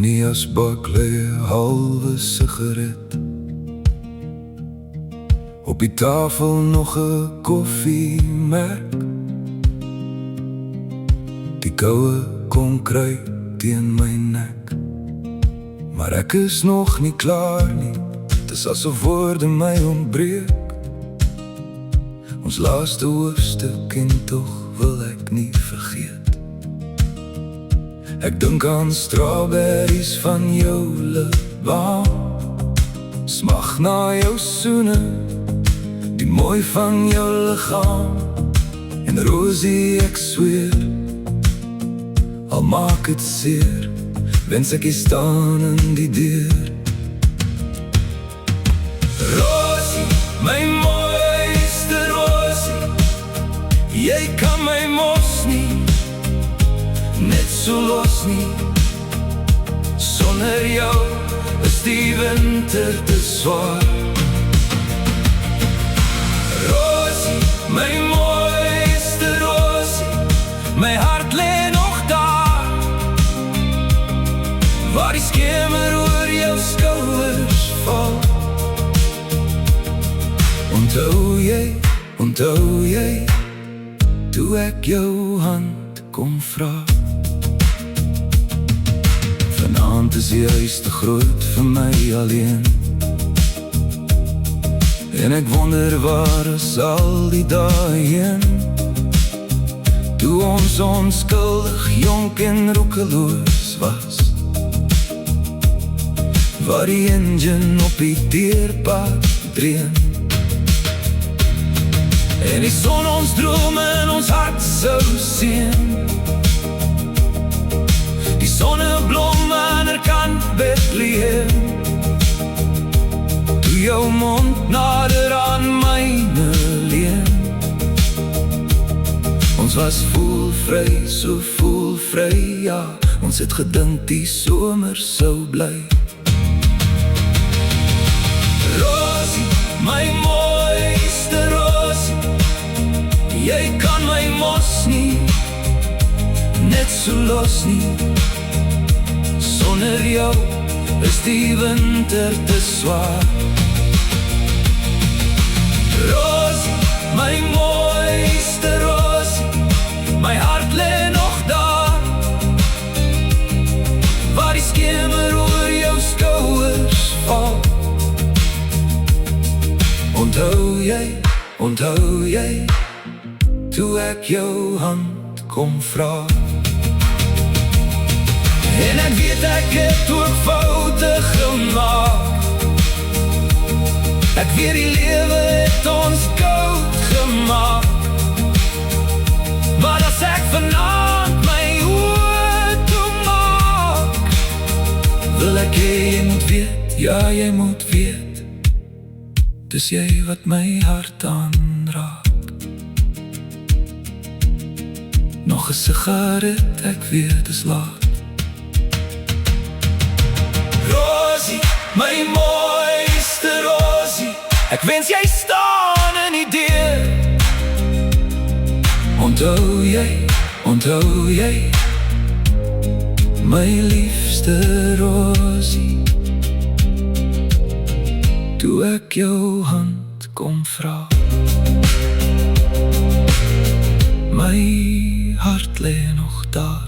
In die asbak lê 'n halwe sigaret. Op die tafel nog 'n koffiemerk. Die koue kom kry teen my nek. Maar ek is nog nie klaar nie. Dis asof woorde my ontbreek. Ons laaste hoofstuk en tog wil ek nie vergeet. Ek dink aan strawberries van jou lipbalm. Smag na jou soene, die mooi van jou liggaam. En Rosie, ek sweer, al maak het seer, wens ek hier staan in die deur. Rosie, my mooiste Rosie, jy kan my mos nie, net so los nie. Sonder jou is die winter te zwaar. Rosie, my mooiste Rosie, my hart lê nog daar, waar die skemer oor jou skouers val. Onthou jy, toe ek jou hand kom vra. Vanaand is die huis te groot vir my alleen. En ek wonder waar is al die dae heen, toe ons onskuldig, jonk en roekeloos was, waar die engine op die teerpad dreun, en die son ons drome in ons hart sou sien. Die sonneblom aanderkant Bethlehem, toe jou mond nader aan myne leun. Ons was voelvry, so voelvry, ja. Ons het gedink die somer sou bly. Rosie, my mooiste Rosie, jy kan my mos nie, net so los nie. Sonder jou is die winter te zwaar. Rosie, my mooiste Rosie, my hart lê nog daar, waar die skemer oor jou skouers val. Onthou jy, toe ek jou hand kom vra. En ek weet ek het ook foute gemaak. Ek weet die lewe het ons koud gemaak. Maar as ek vanaand my oë toemaak, wil ek jy moet weet, ja jy moet weet, dis jy wat my hart aanraak. Nog 'n sigaret, ek weet dis laat. Rosie, my mooiste Rosie, ek wens jy staan in die deur. Onthou jy, my liefste Rosie, toe ek jou hand kom vra. My hart lê nog daar.